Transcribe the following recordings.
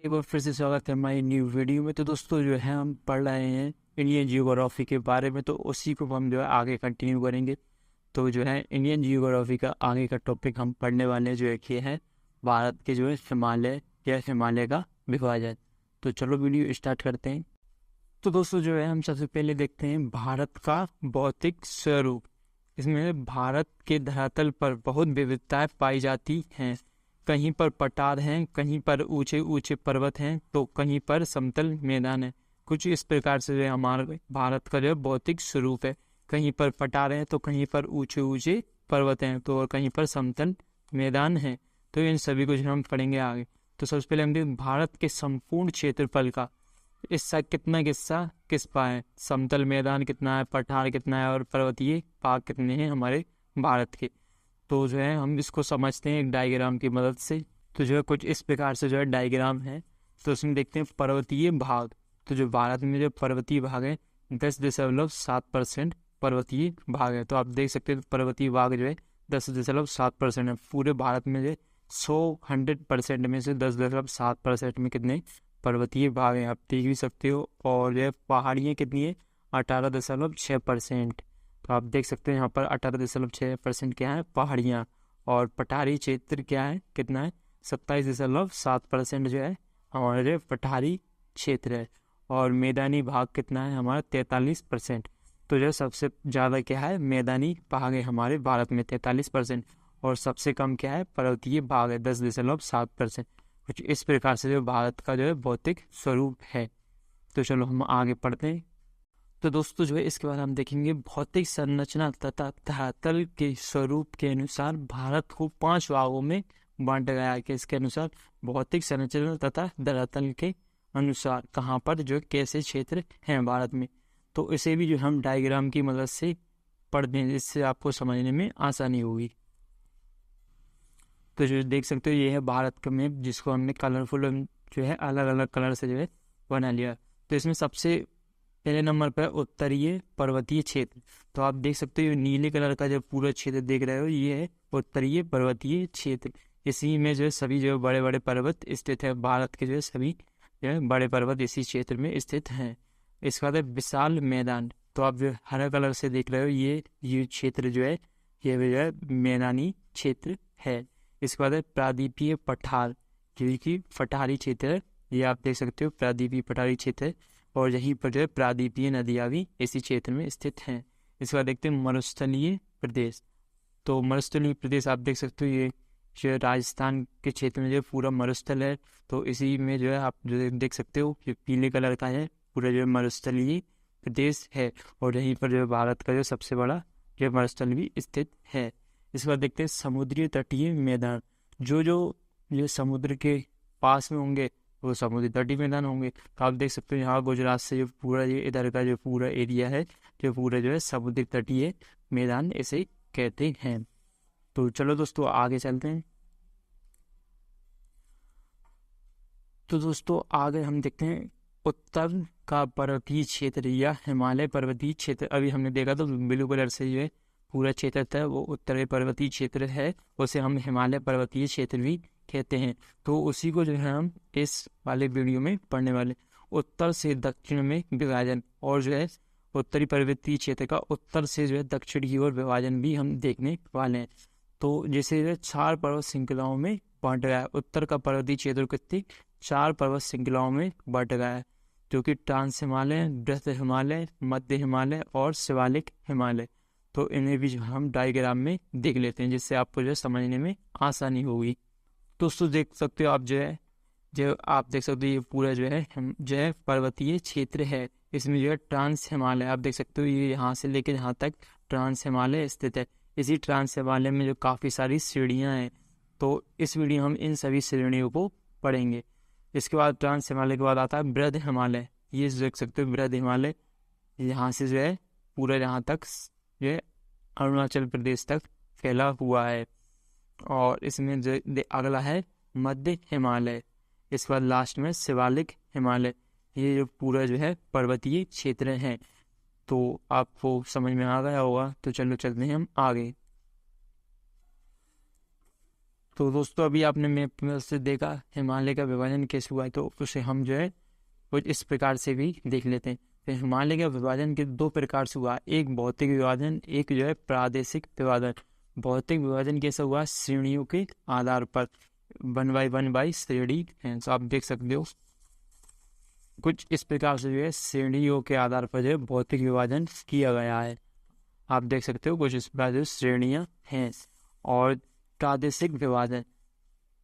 एक बार फिर से स्वागत है हमारी न्यू वीडियो में। तो दोस्तों जो है हम पढ़ रहे हैं इंडियन जियोग्राफी के बारे में, तो उसी को हम जो है आगे कंटिन्यू करेंगे। तो जो है इंडियन जियोग्राफी का आगे का टॉपिक हम पढ़ने वाले हैं, जो एक ये है भारत के जो है हिमालय या हिमालय का विभाजन। तो चलो वीडियो स्टार्ट करते हैं। तो दोस्तों जो है हम सबसे पहले देखते हैं भारत का भौतिक स्वरूप। इसमें भारत के धरातल पर बहुत विविधताएं पाई जाती हैं। कहीं पर पठार हैं, कहीं पर ऊंचे ऊंचे पर्वत हैं, तो कहीं पर समतल मैदान है। कुछ इस प्रकार से जो है हमारे भारत का जो है भौतिक स्वरूप है। कहीं पर पठार हैं, तो कहीं पर ऊंचे ऊंचे पर्वत हैं, तो और कहीं पर समतल मैदान है। तो इन सभी को जो हम पढ़ेंगे आगे। तो सबसे पहले हम देखें भारत के संपूर्ण क्षेत्रफल का हिस्सा कितना किस पा है। समतल मैदान कितना है, पठार कितना है और पर्वतीय भाग कितने हैं हमारे भारत के। तो जो है हम इसको समझते हैं एक डायग्राम की मदद से। तो जो है कुछ इस प्रकार से जो है डायग्राम है। तो उसमें देखते हैं पर्वतीय भाग। तो जो भारत में जो पर्वतीय भाग है 10.7% पर्वतीय भाग है। तो आप देख सकते हैं पर्वतीय भाग जो है 10.7% है। पूरे भारत में जो 100% में से 10.7% में कितने पर्वतीय भाग हैं आप देख भी सकते हो। और जो है पहाड़ियाँ कितनी है 18.6%। तो आप देख सकते हैं यहाँ पर 18.6% क्या है पहाड़ियाँ। और पठारी क्षेत्र क्या है कितना है 27.7% जो है हमारे पठारी क्षेत्र है। और मैदानी भाग कितना है हमारा 43%। तो जो सबसे ज़्यादा क्या है मैदानी भाग है हमारे भारत में 43%। और सबसे कम क्या है पर्वतीय भाग है 10.7%। कुछ इस प्रकार से जो भारत का जो है भौतिक स्वरूप है। तो चलो हम आगे पढ़ते हैं। तो दोस्तों जो है इसके बाद हम देखेंगे भौतिक संरचना तथा धरातल के स्वरूप के अनुसार भारत को 5 भागों में बांटा गया है। कि इसके अनुसार भौतिक संरचना तथा धरातल के अनुसार कहाँ पर जो कैसे क्षेत्र हैं भारत में। तो इसे भी जो हम डायग्राम की मदद से पढ़ दें, जिससे आपको समझने में आसानी होगी। तो जो देख सकते हो ये है भारत का मैप, जिसको हमने कलरफुल जो है अलग अलग कलर से जो है बना लिया। तो इसमें सबसे पहले नंबर पर उत्तरीय पर्वतीय क्षेत्र। तो आप देख सकते हो नीले कलर का जो पूरा क्षेत्र देख रहे हो ये है उत्तरीय पर्वतीय क्षेत्र। इसी में जो है सभी जो बड़े बड़े पर्वत स्थित है। भारत के जो है सभी जो है बड़े पर्वत इसी क्षेत्र में स्थित हैं। इसके बाद है विशाल मैदान। तो आप जो हरा कलर से देख रहे हो ये क्षेत्र जो है ये जो है मैदानी क्षेत्र है। इसके बाद है प्रादीपीय पठार, क्योंकि पठारी क्षेत्र है। ये आप देख सकते हो प्रादीपीय पठारी क्षेत्र है। और यहीं पर जो है प्रादीपीय नदियाँ भी इसी क्षेत्र में स्थित हैं। इसके बाद देखते हैं मरुस्थलीय प्रदेश। तो मरुस्थलीय प्रदेश आप देख सकते हो ये जो राजस्थान के क्षेत्र में जो पूरा मरुस्थल है। तो इसी में जो है आप जो देख सकते हो ये पीले कलर का है पूरा जो मरुस्थलीय प्रदेश है। और यहीं पर जो भारत का जो सबसे बड़ा जो मरुस्थल भी स्थित है। इसके बाद देखते हैं समुद्री तटीय मैदान। जो समुद्र के पास में होंगे वो समुद्री तटीय मैदान होंगे। तो आप देख सकते हो यहाँ गुजरात से जो पूरा ये इधर का जो पूरा एरिया है जो पूरा जो है समुद्री तटीय मैदान इसे कहते हैं। तो चलो दोस्तों आगे चलते हैं। तो दोस्तों आगे हम देखते हैं उत्तर का पर्वतीय क्षेत्र या हिमालय पर्वतीय क्षेत्र। अभी हमने देखा तो ब्लू कलर से जो है पूरा क्षेत्र था वो उत्तरी पर्वतीय क्षेत्र है। उसे हम हिमालय पर्वतीय क्षेत्र भी कहते हैं। तो उसी को जो है हम इस वाले वीडियो में पढ़ने वाले। उत्तर से दक्षिण में विभाजन, और जो है उत्तरी पर्वतीय क्षेत्र का उत्तर से जो है दक्षिण की ओर विभाजन भी हम देखने वाले हैं। तो जैसे जो है 4 पर्वत श्रृंखलाओं में बांटा गया है। उत्तर का पर्वतीय क्षेत्र कितनी 4 पर्वत श्रृंखलाओं में बांटा गया है, जो कि ट्रांस हिमालय, बृहद हिमालय, मध्य हिमालय और शिवालिक हिमालय। तो इन्हें भी जो हम डायग्राम में देख लेते हैं, जिससे आपको जो है समझने में आसानी होगी। दोस्तों देख सकते हो आप जो आप देख सकते हो ये पूरा जो है पर्वतीय क्षेत्र है। इसमें जो है ट्रांस हिमालय आप देख सकते हो ये यहाँ से लेकर यहाँ तक ट्रांस हिमालय स्थित है। इसी ट्रांस हिमालय में जो काफ़ी सारी श्रेणियाँ हैं। तो इस वीडियो हम इन सभी श्रेणियों को पढ़ेंगे। इसके बाद ट्रांस हिमालय के बाद आता है बृहद हिमालय। ये देख सकते हो बृहद हिमालय यहाँ से जो है पूरा यहाँ तक जो है अरुणाचल प्रदेश तक फैला हुआ है। और इसमें जो अगला है मध्य हिमालय। इसके बाद लास्ट में शिवालिक हिमालय। ये जो पूरा जो है पर्वतीय क्षेत्र है। तो आपको समझ में आ गया होगा। तो चलो चलते हैं हम आगे। तो दोस्तों अभी आपने मैप में से देखा हिमालय का विभाजन कैसे हुआ है, तो उसे हम जो है कुछ इस प्रकार से भी देख लेते हैं। तो हिमालय का विभाजन के दो प्रकार से हुआ, एक भौतिक विभाजन, एक जो है प्रादेशिक विभाजन। भौतिक विभाजन कैसा हुआ, श्रेणियों के आधार पर 1 बाई 1 श्रेणी है। तो आप देख सकते हो कुछ इस प्रकार से जो है श्रेणियों के आधार पर जो है भौतिक विभाजन किया गया है। आप देख सकते हो कुछ इस प्रकार से श्रेणियाँ हैं। और प्रादेशिक विभाजन,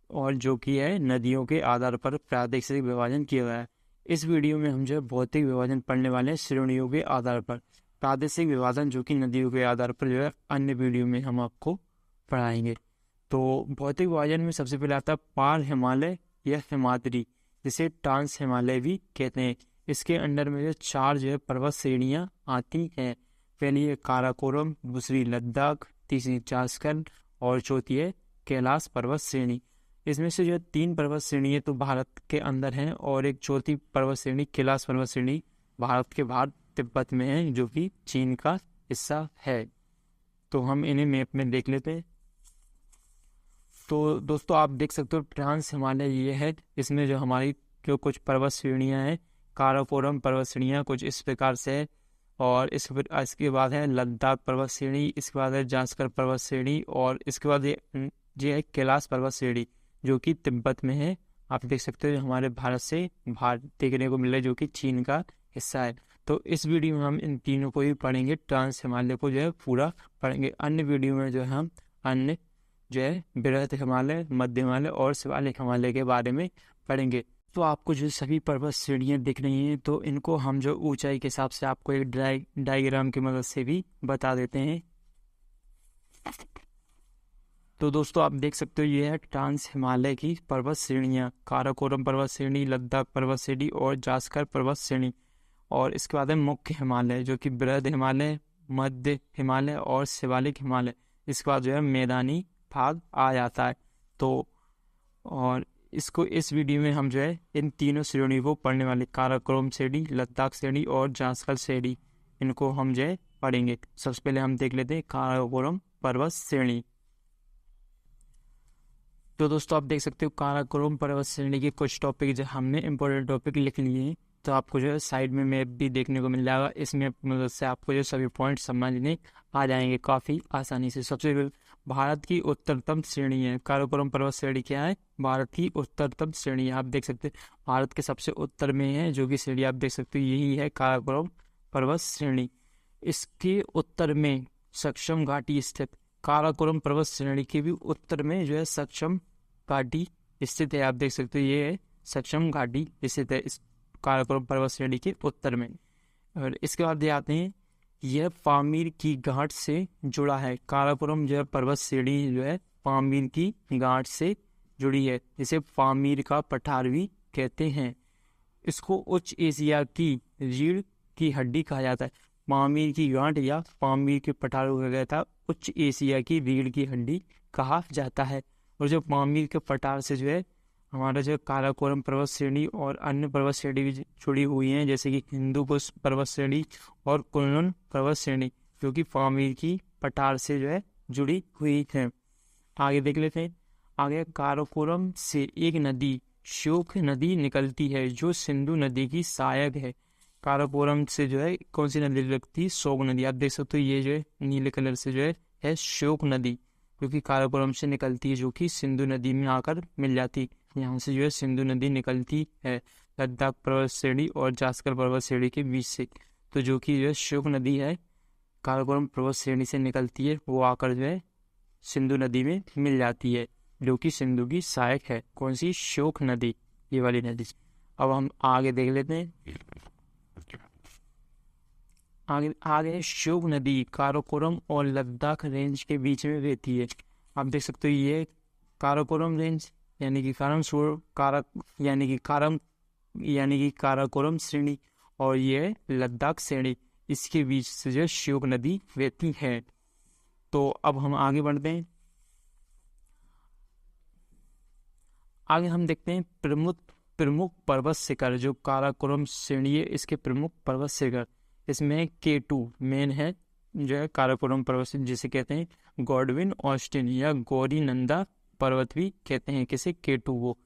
और जो कि है नदियों के आधार पर प्रादेशिक विभाजन किया गया है। इस वीडियो में हम जो है भौतिक विभाजन पढ़ने वाले हैं श्रेणियों के आधार पर। प्रादेशिक विभाजन जो कि नदियों के आधार पर जो है अन्य वीडियो में हम आपको पढ़ाएंगे। तो भौतिक विभाजन में सबसे पहले आता है पार हिमालय या हिमाद्री, जिसे ट्रांस हिमालय भी कहते हैं। इसके अंडर में जो 4 जो है पर्वत श्रेणियाँ आती हैं। पहली है काराकोरम, दूसरी लद्दाख, तीसरी जास्कर और चौथी है कैलाश पर्वत श्रेणी। इसमें से जो 3 पर्वत श्रेणी है तो भारत के अंदर हैं, और एक चौथी पर्वत श्रेणी कैलाश पर्वत श्रेणी भारत के बाहर तिब्बत में है, जो कि चीन का हिस्सा है। तो हम इन्हें मैप में देख लेते हैं। तो दोस्तों आप देख सकते हो ट्रांस हिमालय ये है। इसमें जो हमारी जो कुछ पर्वत श्रेणियाँ हैं, काराकोरम पर्वत श्रेणियाँ कुछ इस प्रकार से है, और इसके बाद है लद्दाख पर्वत श्रेणी, इसके बाद है जास्कर पर्वत श्रेणी, और इसके बाद ये है कैलाश पर्वत श्रेणी जो कि तिब्बत में है। आप देख सकते हो हमारे भारत से बाहर देखने को मिल रहा है, जो कि चीन का हिस्सा है। तो इस वीडियो में हम इन तीनों को ही पढ़ेंगे, ट्रांस हिमालय को जो है पूरा पढ़ेंगे। अन्य वीडियो में जो है हम अन्य जो है बृहद हिमालय, मध्य हिमालय और शिवालिक हिमालय के बारे में पढ़ेंगे। तो आपको जो सभी पर्वत श्रेणियाँ दिख रही हैं, तो इनको हम जो ऊंचाई के हिसाब से आपको एक डायग्राम की मदद से भी बता देते हैं। तो दोस्तों आप देख सकते हो ये है ट्रांस हिमालय की पर्वत श्रेणियाँ, काराकोरम पर्वत श्रेणी, लद्दाख पर्वत श्रेणी और जास्कर पर्वत श्रेणी। और इसके बाद है मुख्य हिमालय जो कि बृहद हिमालय, मध्य हिमालय और शिवालिक हिमालय। इसके बाद जो है मैदानी भाग आ जाता है। तो और इसको इस वीडियो में हम जो है इन तीनों श्रेणी को पढ़ने वाले, काराकोरम श्रेणी, लद्दाख श्रेणी और जास्कर श्रेणी, इनको हम जो है पढ़ेंगे। सबसे पहले हम देख लेते हैं काराकोरम पर्वत श्रेणी। तो दोस्तों आप देख सकते हो काराकोरम पर्वत श्रेणी के कुछ टॉपिक जो हमने इंपॉर्टेंट टॉपिक लिख लिए हैं। तो आपको जो है साइड में मैप भी देखने को मिल जाएगा। इस मैप की मदद से आपको जो सभी पॉइंट समझने आ जाएंगे काफ़ी आसानी से। सबसे पहले भारत की उत्तरतम श्रेणी है काराकोरम पर्वत श्रेणी। क्या है? भारत की उत्तरतम श्रेणी है। आप देख सकते हैं भारत के सबसे उत्तर में है जो कि श्रेणी आप देख सकते हो, यही है काराकोरम पर्वत श्रेणी। इसके उत्तर में सक्षम घाटी स्थित, काराकोरम पर्वत श्रेणी के भी उत्तर में जो है सक्षम घाटी स्थित है। आप देख सकते हो ये है सक्षम घाटी स्थित है इस काराकोरम पर्वत श्रेणी के उत्तर में। और इसके बाद आते हैं यह पामीर की घाट से जुड़ा है। काराकोरम जो है पर्वत श्रेणी जो है पामीर की घाट से जुड़ी है, जिसे पामीर का पठार भी कहते हैं। इसको उच्च एशिया की रीढ़ की हड्डी कहा जाता है। पामीर की गांठ या पामीर के पठार को कहा जाता है उच्च एशिया की रीढ़ की हड्डी कहा जाता है। और जो पामीर के पठार से जो है हमारा जो काराकोरम पर्वत श्रेणी और अन्य पर्वत श्रेणी भी जुड़ी हुई हैं, जैसे कि हिंदुकुश पर्वत श्रेणी और कुनलुन पर्वत श्रेणी, जो कि पामीर की पठार से जो है जुड़ी हुई है। आगे देख लेते हैं। आगे काराकोरम से एक नदी श्योक नदी निकलती है जो सिंधु नदी की सहायक है। काराकोरम से जो है कौन सी नदी निकलती है? श्योक नदी। आप देख सकते हो ये जो है नीले कलर से जो है श्योक नदी, जो कि काराकोरम से निकलती है, जो कि सिंधु नदी में आकर मिल जाती है। यहाँ से जो है सिंधु नदी निकलती है लद्दाख पर्वत श्रेणी और जास्कर पर्वत श्रेणी के बीच से। तो जो कि जो है श्योक नदी है काराकोरम पर्वत श्रेणी से निकलती है, वो आकर जो है सिंधु नदी में मिल जाती है, जो कि सिंधु की सहायक है। कौन सी? श्योक नदी, ये वाली नदी। अब हम आगे देख लेते हैं। आगे श्योक नदी काराकोरम और लद्दाख रेंज के बीच में बहती है। आप देख सकते हो ये काराकोरम रेंज यानी कि काराकोरम श्रेणी, और ये लद्दाख श्रेणी, इसके बीच से जो श्योक नदी बहती है। तो अब हम आगे बढ़ते हैं। आगे हम देखते हैं प्रमुख पर्वत शिखर। जो काराकोरम श्रेणी है इसके प्रमुख पर्वत शिखर, इसमें K2 मेन है जो है काराकोरम पर्वत, जिसे कहते हैं गॉडविन ऑस्टिन या गौरीनंदा पर्वत भी कहते हैं किसे, K2 को।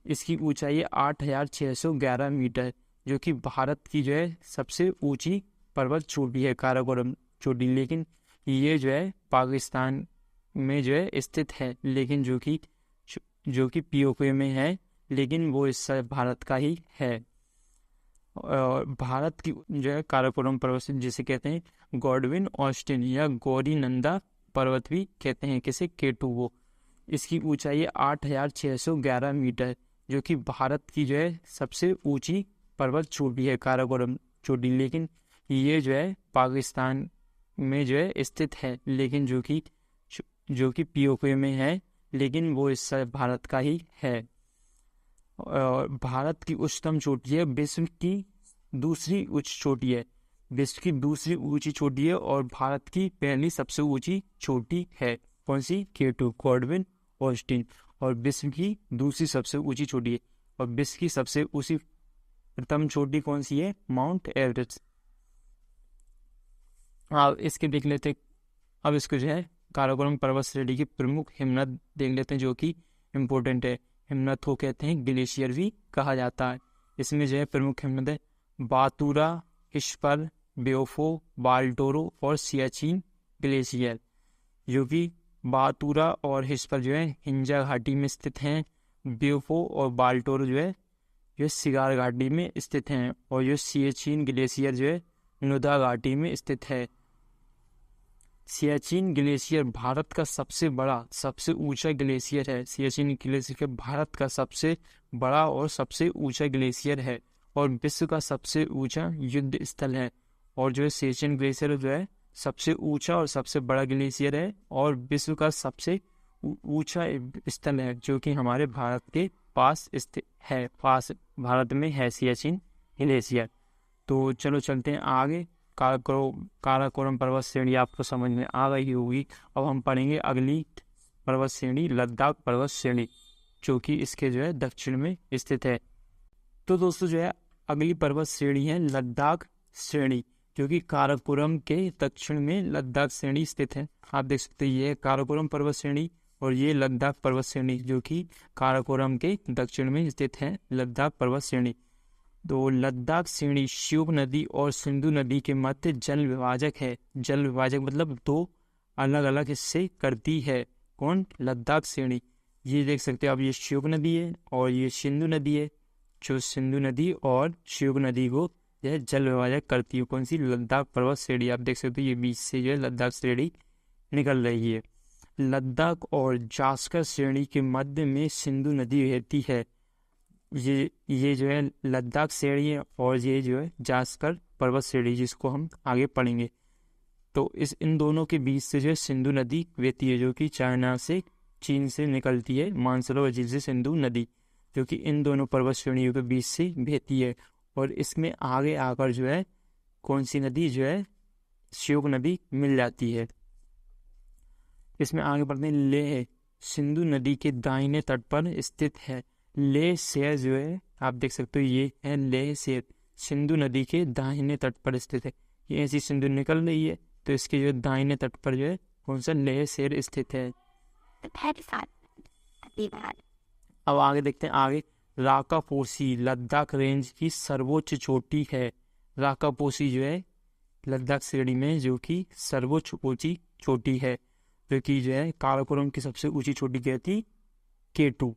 इसकी ऊंचाई है 8,611 मीटर, जो कि भारत की जो है सबसे ऊंची पर्वत चोटी है, काराकोरम चोटी। लेकिन ये जो है पाकिस्तान में जो है स्थित है, लेकिन जो कि पीओके में है, लेकिन वो हिस्सा भारत का ही है। और भारत की जो है काराकोरम पर्वत जिसे कहते हैं गॉडविन ऑस्टिन या गौरीनंदा पर्वत भी कहते हैं किसे, K2 को। इसकी ऊंचाई है 8,611 मीटर, जो कि भारत की जो है सबसे ऊंची पर्वत चोटी है, काराकोरम चोटी। लेकिन ये जो है पाकिस्तान में जो है स्थित है, लेकिन जो कि पीओके में है, लेकिन वो हिस्सा भारत का ही है। और भारत की उच्चतम चोटी है, विश्व की दूसरी उच्च चोटी है, विश्व की दूसरी ऊंची चोटी है, और भारत की पहली सबसे ऊंची चोटी है। कौन सी, K2 गॉडविन ऑस्टिन। और विश्व की दूसरी सबसे ऊंची चोटी है, और विश्व की सबसे ऊंची प्रथम चोटी कौन सी है, माउंट एवरेस्ट। अब इसके देख लेते, अब इसको जो है काराकोरम पर्वत श्रेणी की प्रमुख हिमनद देख लेते हैं, जो कि इम्पोर्टेंट है। हिमनद को कहते हैं ग्लेशियर भी कहा जाता है। इसमें जो है प्रमुख हिमनद है बातुरा, हिस्पर, ब्योफो, बाल्टोरो और सियाचिन ग्लेशियर, जो कि बातुरा और हिस्पर जो है हिंजा घाटी में स्थित हैं। ब्योफो और बाल्टोरो जो है सिगार घाटी में स्थित हैं, और जो सियाचिन ग्लेशियर जो है नुदा घाटी में स्थित है। सियाचिन ग्लेशियर भारत का सबसे बड़ा, सबसे ऊंचा ग्लेशियर है। सियाचिन ग्लेशियर भारत का सबसे बड़ा और सबसे ऊंचा ग्लेशियर है, और विश्व का सबसे ऊंचा युद्ध स्थल है। और जो है सियाचिन ग्लेशियर जो है सबसे ऊंचा और सबसे बड़ा ग्लेशियर है, और विश्व का सबसे ऊंचा स्थल है, जो कि हमारे भारत के पास स्थित है, पास भारत में है सियाचिन ग्लेशियर। तो चलो चलते हैं आगे। काराकोरम पर्वत श्रेणी आपको समझ में आ गई होगी। अब हम पढ़ेंगे अगली पर्वत श्रेणी, लद्दाख पर्वत श्रेणी, जो कि इसके जो है दक्षिण में स्थित है। तो दोस्तों जो है अगली पर्वत श्रेणी है लद्दाख श्रेणी, जो कि काराकोरम के दक्षिण में लद्दाख श्रेणी स्थित है। आप देख सकते हैं ये काराकोरम पर्वत श्रेणी और ये लद्दाख पर्वत श्रेणी, जो कि काराकोरम के दक्षिण में स्थित है, लद्दाख पर्वत श्रेणी। तो लद्दाख श्रेणी श्योक नदी और सिंधु नदी के मध्य जल विभाजक है। जल विभाजक मतलब दो अलग अलग हिस्से करती है। कौन, लद्दाख श्रेणी। ये देख सकते हैं आप, ये श्योक नदी है और ये सिंधु नदी है, जो सिंधु नदी और श्योक नदी को यह जल विभाजक करती है। कौन सी, लद्दाख पर्वत श्रेणी। आप देख सकते हो ये बीच से जो है लद्दाख श्रेणी निकल रही है। लद्दाख और जास्कर श्रेणी के मध्य में सिंधु नदी बहती है। ये जो है लद्दाख श्रेणी है, और ये जो है जास्कर पर्वत श्रेणी, जिसको हम आगे पढ़ेंगे। तो इन दोनों के बीच से जो है सिंधु नदी बहती है, जो कि चाइना से, चीन से निकलती है, मानसरोवर झील से सिंधु नदी, जो कि इन दोनों पर्वत श्रेणियों के बीच से बहती है। और इसमें आगे आकर जो है कौन सी नदी जो है, श्योक नदी मिल जाती है। इसमें आगे बढ़ते हैं, लेह सिंधु नदी के दाहिने तट पर स्थित है। लेह शहर जो है आप देख सकते हो, ये है लेह शहर, सिंधु नदी के दाहिने तट पर स्थित है। ये ऐसी सिंधु निकल रही है, तो इसके जो दाहिने तट पर जो है कौन सा, लेह शहर स्थित है। अब आगे देखते हैं, आगे राकापोसी लद्दाख रेंज की सर्वोच्च चोटी है। राकापोसी जो है लद्दाख श्रेणी में जो कि सर्वोच्च ऊंची चोटी है, जो कि जो है काराकोरम की सबसे ऊंची चोटी कहती K2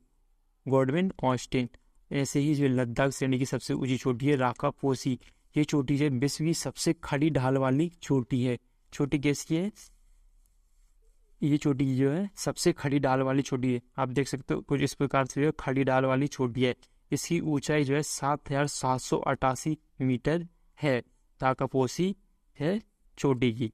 गॉडविन ऑस्टिन। ऐसे ही जो लद्दाख श्रेणी की सबसे ऊंची चोटी है राकापोसी। ये चोटी जो है विश्व की सबसे खड़ी ढाल वाली चोटी है। चोटी कैसी है, ये चोटी जो है सबसे खड़ी ढाल वाली चोटी है। आप देख सकते हो कुछ इस प्रकार से जो है खड़ी ढाल वाली चोटी है। इसकी ऊंचाई जो है 7,788 मीटर है। राकापोसी है चोटी की,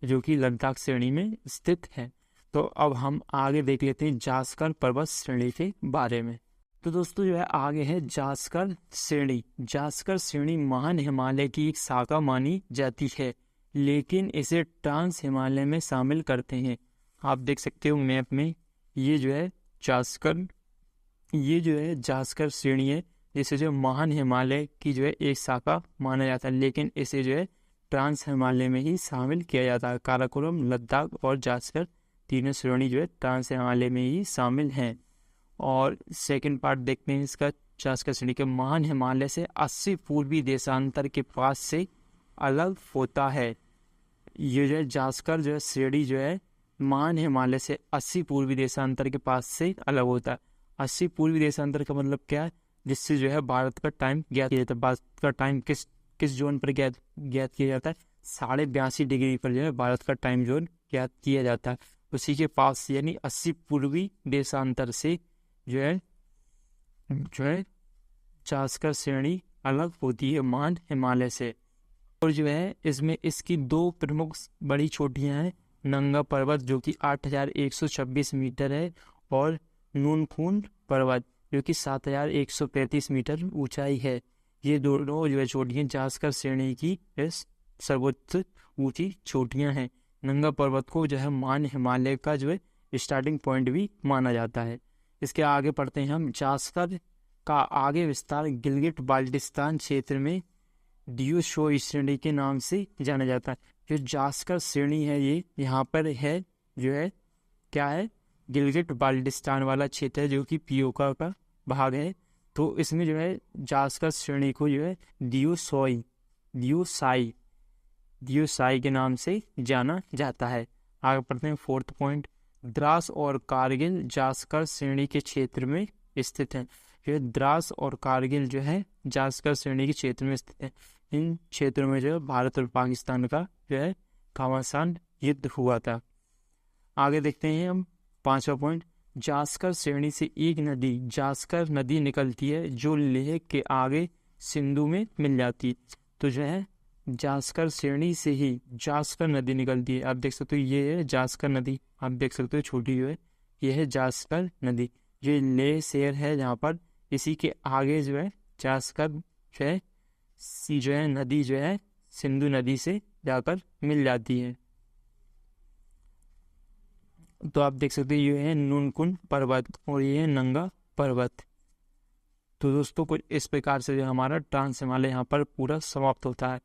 जो कि लद्दाख श्रेणी में स्थित है। तो अब हम आगे देख लेते हैं जास्कर पर्वत श्रेणी के बारे में। तो दोस्तों जो है आगे है जास्कर श्रेणी। जास्कर श्रेणी महान हिमालय की एक शाखा मानी जाती है, लेकिन इसे ट्रांस हिमालय में शामिल करते हैं। आप देख सकते हो मैप में, ये जो है जास्कर श्रेणी है, जिसे जो महान हिमालय की जो है एक शाखा माना जाता है, लेकिन इसे जो है ट्रांस हिमालय में ही शामिल किया जाता है। काराकोरम, लद्दाख और जास्कर तीनों श्रेणी जो है ट्रांस हिमालय में ही शामिल हैं। और सेकंड पार्ट देखते हैं इसका, जास्कर श्रेणी के महान हिमालय से 80 पूर्वी देशांतर के पास से अलग होता है। ये जो है जास्कर जो है श्रेणी जो है महान हिमालय से 80 पूर्वी देशांतर के पास से अलग होता है। 80 पूर्वी देशांतर का मतलब क्या है, जिससे जो है भारत का टाइम ज्ञात किया जाता है। भारत का टाइम किस जोन पर ज्ञात किया जाता है, 82.5 डिग्री पर जो है भारत का टाइम जोन ज्ञात किया जाता है। उसी के पास यानी 80 पूर्वी देशांतर से जो है जास्कर श्रेणी अलग होती है महान हिमालय से। और जो है इसमें इसकी 2 प्रमुख बड़ी चोटियां हैं, नंगा पर्वत जो कि 8,126 मीटर है, और नूनखुन पर्वत जो कि 7,135 मीटर ऊंचाई है। ये दोनों जो है चोटियां जास्कर श्रेणी की सर्वोच्च ऊंची चोटियां हैं। नंगा पर्वत को जो है महान हिमालय का जो है स्टार्टिंग पॉइंट भी माना जाता है। इसके आगे पढ़ते हैं हम। जास्कर का आगे विस्तार गिलगिट बाल्टिस्तान क्षेत्र में डियोशोई श्रेणी के नाम से जाना जाता है। जो जास्कर श्रेणी है ये यहाँ पर है, जो है क्या है, गिलगिट बाल्टिस्तान वाला क्षेत्र है जो कि पियोका का भाग है। तो इसमें जो है जास्कर श्रेणी को जो है डियोसाई के नाम से जाना जाता है। आगे पढ़ते हैं फोर्थ पॉइंट। द्रास और कारगिल जास्कर श्रेणी के क्षेत्र में स्थित है। ये द्रास और कारगिल जो है जास्कर श्रेणी के क्षेत्र में स्थित है। इन क्षेत्रों में जो है भारत और पाकिस्तान का जो है घमासान युद्ध हुआ था। आगे देखते हैं हम 5वां पॉइंट। जास्कर श्रेणी से एक नदी जास्कर नदी निकलती है जो लेह के आगे सिंधु में मिल जाती है। तो जो है जास्कर श्रेणी से ही जास्कर नदी निकलती है। आप देख सकते हो ये है जास्कर नदी, आप देख सकते हो छोटी जो है ये है जास्कर नदी। ये लेह शहर है जहाँ पर, इसी के आगे जो है जास्कर जो है नदी जो है सिंधु नदी से जाकर मिल जाती है। तो आप देख सकते हैं ये है नूनकुन पर्वत और ये है नंगा पर्वत। तो दोस्तों कुछ इस प्रकार से जो हमारा ट्रांस हिमालय यहाँ पर पूरा समाप्त होता है।